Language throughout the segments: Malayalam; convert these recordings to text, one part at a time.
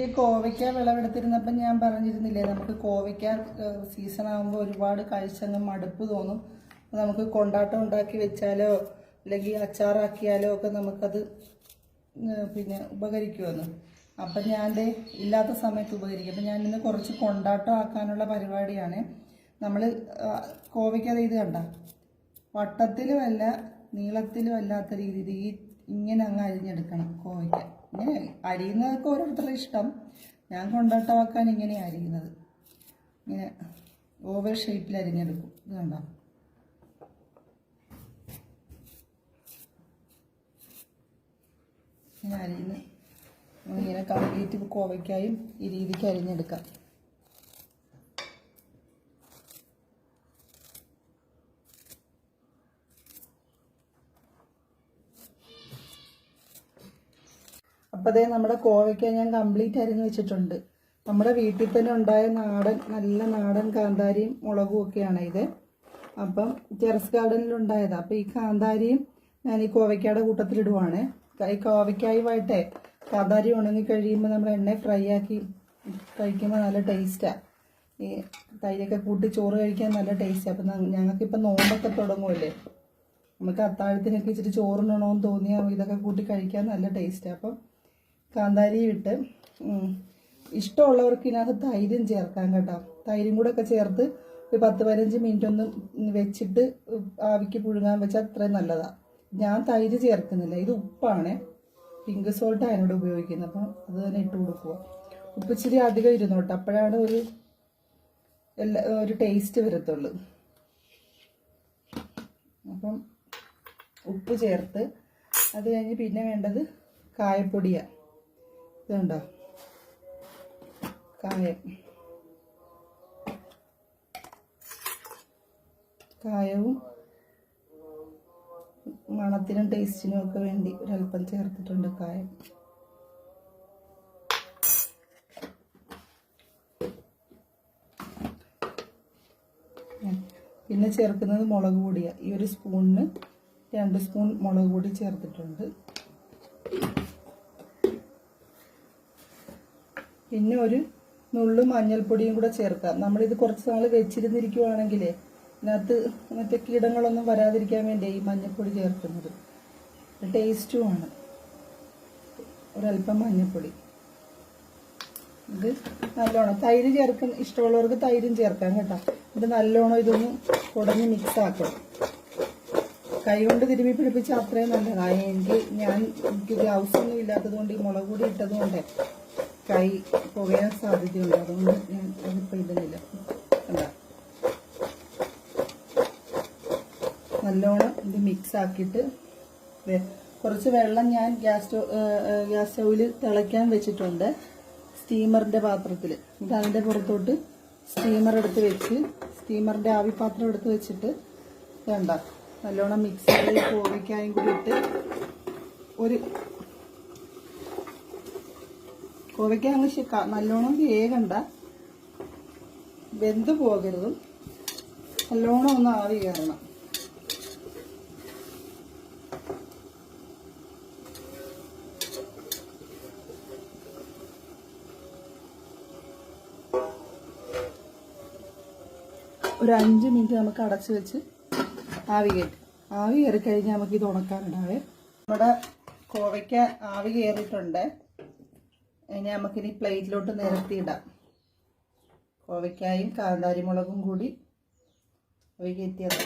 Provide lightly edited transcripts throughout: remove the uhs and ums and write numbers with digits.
ഈ കോവയ്ക്ക വിളവെടുത്തിരുന്നപ്പോൾ ഞാൻ പറഞ്ഞിരുന്നില്ലേ, നമുക്ക് കോവയ്ക്ക സീസൺ ആകുമ്പോൾ ഒരുപാട് കഴിച്ചങ്ങ് മടുപ്പ് തോന്നും. നമുക്ക് കൊണ്ടാട്ടം ഉണ്ടാക്കി വെച്ചാലോ അല്ലെങ്കിൽ അച്ചാറാക്കിയാലോ ഒക്കെ നമുക്കത് പിന്നെ ഉപകരിക്കുമെന്ന്. അപ്പം ഞാൻ ഇല്ലാത്ത സമയത്ത് ഉപകരിക്കും. അപ്പം ഞാൻ ഇന്ന് കുറച്ച് കൊണ്ടാട്ടം ആക്കാനുള്ള പരിപാടിയാണ്. നമ്മൾ കോവയ്ക്ക ഇത് കണ്ട വട്ടത്തിലുമല്ല നീളത്തിലും അല്ലാത്ത രീതിയിൽ ഇങ്ങനെ അങ്ങ് അരിഞ്ഞെടുക്കണം കോവയ്ക്ക. ഇങ്ങനെ അരിയുന്നതൊക്കെ ഓരോരുത്തരുടെ ഇഷ്ടം. ഞാൻ കൊണ്ടാട്ടമാക്കാൻ ഇങ്ങനെ അരിയുന്നത്, ഇങ്ങനെ ഓവൽ ഷേപ്പിൽ അരിഞ്ഞെടുക്കും. ഇത് കണ്ടോ, ഇങ്ങനെ അരിയുന്ന ഇങ്ങനെ കംപ്ലീറ്റ് കോവയ്ക്കായും ഈ രീതിക്ക് അരിഞ്ഞെടുക്കാം. അപ്പോൾ അതേ നമ്മുടെ കോവയ്ക്ക ഞാൻ കംപ്ലീറ്റ് അരിഞ്ഞ് വെച്ചിട്ടുണ്ട്. നമ്മുടെ വീട്ടിൽ തന്നെ ഉണ്ടായ നല്ല നാടൻ കാന്താരിയും മുളകും ഒക്കെയാണ് ഇത്. അപ്പം ടെറസ് ഗാർഡനിൽ ഉണ്ടായതാണ്. അപ്പോൾ ഈ കാന്താരിയും ഞാൻ ഈ കോവയ്ക്കയുടെ കൂട്ടത്തിലിടുവാണ്. ഈ കോവയ്ക്കായുമായിട്ടേ കാന്താരി ഉണങ്ങി കഴിയുമ്പോൾ നമ്മൾ എണ്ണ ഫ്രൈ ആക്കി കഴിക്കുമ്പോൾ നല്ല ടേസ്റ്റാണ്. ഈ തൈരൊക്കെ കൂട്ടി ചോറ് കഴിക്കാൻ നല്ല ടേസ്റ്റാണ്. അപ്പം ഞങ്ങൾക്കിപ്പോൾ നോമ്പൊക്കെ തുടങ്ങുമല്ലേ, നമുക്ക് അത്താഴത്തിനൊക്കെ ഇച്ചിരി ചോറിനണമെന്ന് തോന്നിയാൽ ഇതൊക്കെ കൂട്ടി കഴിക്കാൻ നല്ല ടേസ്റ്റാണ്. അപ്പം കാന്താരി ഇട്ട് ഇഷ്ടമുള്ളവർക്ക് ഇതിനകത്ത് തൈരും ചേർക്കാം കേട്ടോ. തൈരും കൂടെ ഒക്കെ ചേർത്ത് ഒരു 10-15 മിനിറ്റ് ഒന്ന് വെച്ചിട്ട് ആവിക്ക് പുഴുങ്ങാൻ വെച്ചാൽ അത്രയും നല്ലതാണ്. ഞാൻ തൈര് ചേർക്കുന്നില്ല, ഇത് ഉപ്പാണ്, പിങ്ക് സോൾട്ടാണ് അതിനോട് ഉപയോഗിക്കുന്നത്. അപ്പം അത് തന്നെ ഇട്ട് കൊടുക്കുക. ഉപ്പ് ഇച്ചിരി അധികം ഇരുന്നോട്ടെ, അപ്പോഴാണ് ഒരു ടേസ്റ്റ് വരത്തുള്ളൂ. അപ്പം ഉപ്പ് ചേർത്ത് അത് കഴിഞ്ഞ് പിന്നെ വേണ്ടത് കായപ്പൊടിയാണ്. ഇതുണ്ടോ കായവും മണത്തിനും ടേസ്റ്റിനും ഒക്കെ വേണ്ടി ഒരല്പം ചേർത്തിട്ടുണ്ട് കായം. പിന്നെ ചേർക്കുന്നത് മുളക് പൊടിയാണ്. ഈ ഒരു സ്പൂണിന് 2 സ്പൂൺ മുളക് പൊടി ചേർത്തിട്ടുണ്ട്. പിന്നെ ഒരു നുള്ളു മഞ്ഞൾപ്പൊടിയും കൂടെ ചേർക്കാം. നമ്മളിത് കുറച്ച് നാൾ വെച്ചിരുന്നിരിക്കുവാണെങ്കിൽ ഇതിനകത്ത് മറ്റേ കീടങ്ങളൊന്നും വരാതിരിക്കാൻ വേണ്ടി ഈ മഞ്ഞൾപ്പൊടി ചേർക്കുന്നത്. ടേസ്റ്റുമാണ്. ഒരല്പം മഞ്ഞൾപ്പൊടി. ഇത് നല്ലോണം തൈര് ചേർക്കുന്ന ഇഷ്ടമുള്ളവർക്ക് തൈരും ചേർക്കാം കേട്ടോ. ഇത് നല്ലോണം ഇതൊന്ന് കുടഞ്ഞ് മിക്സ് ആക്കണം. കൈ കൊണ്ട് തിരുമ്മി പിടിപ്പിച്ചാൽ അത്രയും നല്ലതാണ്. എനിക്ക് ഗ്ലൗസ് ഒന്നും ഇല്ലാത്തത് കൊണ്ട് ഈ മുളക് പൊടി ഇട്ടത് കൊണ്ട് കൈ പുകയാൻ സാധ്യതയുണ്ട്. അതുകൊണ്ട് ഞാൻ അതിപ്പോൾ ഇടുന്നില്ല. എന്താ നല്ലോണം ഇത് മിക്സ് ആക്കിയിട്ട് കുറച്ച് വെള്ളം ഞാൻ ഗ്യാസ് സ്റ്റൗവിൽ തിളയ്ക്കാൻ വെച്ചിട്ടുണ്ട്. സ്റ്റീമറിൻ്റെ പാത്രത്തിൽ ഇത് അതിൻ്റെ പുറത്തോട്ട് സ്റ്റീമർ എടുത്ത് വെച്ച് സ്റ്റീമറിൻ്റെ ആവിപാത്രം എടുത്ത് വെച്ചിട്ട് വേണ്ട നല്ലോണം മിക്സ് ചെയ്ത് കോവയ്ക്കായും കൂടി ഇട്ട് കോവയ്ക്ക അങ്ങ് നല്ലോണം വേഗണ്ട, വെന്ത് പോകരുതും, നല്ലോണം ഒന്ന് ആവി കയറണം. ഒരു 5 മിനിറ്റ് നമുക്ക് അടച്ച് വെച്ച് ആവി കയറി കഴിഞ്ഞാൽ നമുക്ക് ഇത് ഉണക്കാനുണ്ടാവേ. നമ്മുടെ കോവയ്ക്ക ആവി കയറിയിട്ടുണ്ട്. ഇനി നമുക്കിനി പ്ലേറ്റിലോട്ട് നിരത്തിയിടാം. കോവയ്ക്കായും കാന്താരി മുളകും കൂടി ആവി കയറ്റിയത്.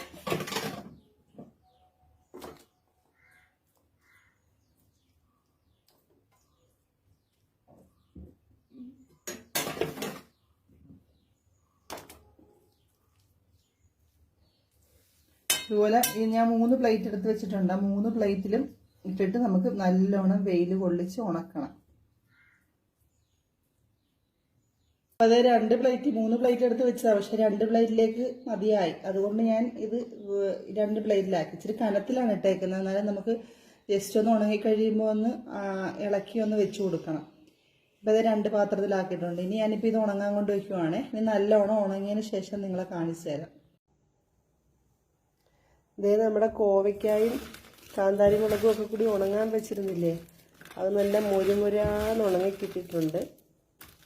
ഇതുപോലെ ഞാൻ 3 പ്ലേറ്റ് എടുത്ത് വെച്ചിട്ടുണ്ട്. 3 പ്ലേറ്റിലും ഇട്ടിട്ട് നമുക്ക് നല്ലോണം വെയിൽ കൊള്ളിച്ച് ഉണക്കണം. അത് 3 പ്ലേറ്റ് എടുത്ത് വെച്ചതാണ്. പക്ഷെ 2 പ്ലേറ്റിലേക്ക് മതിയായി. അതുകൊണ്ട് ഞാൻ ഇത് 2 പ്ലേറ്റിലാക്കി. ഇച്ചിരി കനത്തിലാണ് ഇട്ടേക്കുന്നത്. എന്നാലും നമുക്ക് ജസ്റ്റ് ഒന്ന് ഉണങ്ങി കഴിയുമ്പോൾ ഒന്ന് ഇളക്കി ഒന്ന് വെച്ച് കൊടുക്കണം. അപ്പോൾ ഇത് 2 പാത്രത്തിലാക്കിയിട്ടുണ്ട്. ഇനി ഞാനിപ്പോൾ ഇത് ഉണങ്ങാൻ കൊണ്ട് വയ്ക്കുവാണ്. ഇനി നല്ലോണം ഉണങ്ങിയതിന് ശേഷം നിങ്ങളെ കാണിച്ചു തരാം. ഇതേ നമ്മുടെ കോവയ്ക്കായും കാന്താരി മുളകും ഒക്കെ കൂടി ഉണങ്ങാൻ വെച്ചിരുന്നില്ലേ, അത് നല്ല മുരുമുരാന്ന് ഉണങ്ങി കിട്ടിയിട്ടുണ്ട്.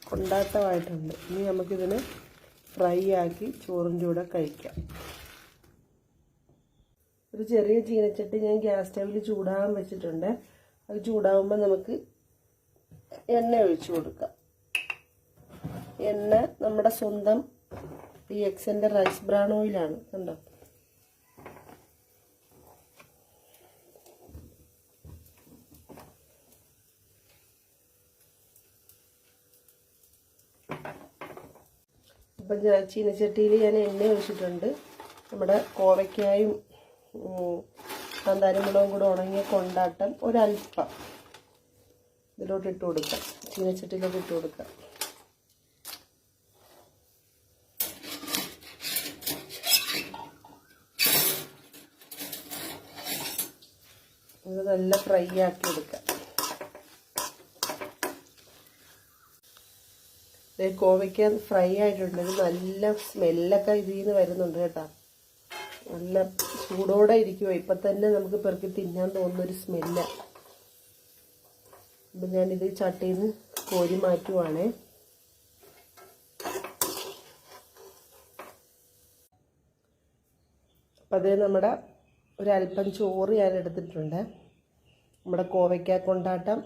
കൊണ്ടാട്ടമായിട്ടുണ്ട്. ഇനി നമുക്കിതിനെ ഫ്രൈ ആക്കി ചോറിൻ്റെ കൂടെ കഴിക്കാം. ഒരു ചെറിയ ചീനച്ചട്ടി ഞാൻ ഗ്യാസ് സ്റ്റവിൽ ചൂടാകാൻ വെച്ചിട്ടുണ്ട്. അത് ചൂടാകുമ്പോൾ നമുക്ക് എണ്ണ ഒഴിച്ചു കൊടുക്കാം. എണ്ണ നമ്മുടെ സ്വന്തം DXൻ്റെ റൈസ് ബ്രാൻ ഓയിലാണ്. കണ്ടോ? അപ്പം ചീനച്ചട്ടിയിൽ ഞാൻ എണ്ണ ഒഴിച്ചിട്ടുണ്ട്. നമ്മുടെ കോവയ്ക്കായും കാന്താരിമുളകും കൂടെ ഉണങ്ങിയ കൊണ്ടാട്ടം ഒരൽപ്പം ഇതിലോട്ട് ഇട്ട് കൊടുക്കാം. ചീനച്ചട്ടിയിലോട്ട് ഇട്ട് കൊടുക്കാം. ഇത് നല്ല ഫ്രൈ ആക്കി എടുക്കാം. കോവയ്ക്ക ഫ്രൈ ആയിട്ടുണ്ട്. നല്ല സ്മെല്ലൊക്കെ ഇതിൽ നിന്ന് വരുന്നുണ്ട് കേട്ടോ. നല്ല ചൂടോടെ ഇരിക്കുമോ. ഇപ്പം തന്നെ നമുക്ക് പെറുക്കി തിന്നാൻ തോന്നുന്നൊരു സ്മെല്ലാണ്. അപ്പം ഞാനിത് ചട്ടിയിൽ നിന്ന് കോരി മാറ്റുവാണേ. അപ്പം അത് നമ്മുടെ ഒരല്പം ചോറ് ഞാൻ എടുത്തിട്ടുണ്ട്. നമ്മുടെ കോവയ്ക്ക കൊണ്ടാട്ടം,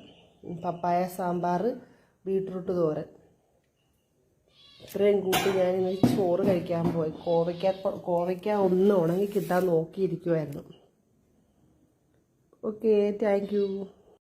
പപ്പായ സാമ്പാർ, ബീട്രൂട്ട് തോരൻ ഇത്രയും കൂട്ടി ഞാനിന്ന് ചോറ് കഴിക്കാൻ പോയി. കോവയ്ക്ക ഒന്ന് ഉണങ്ങി കിട്ടാൻ നോക്കിയിരിക്കുമായിരുന്നു. Okay, thank you.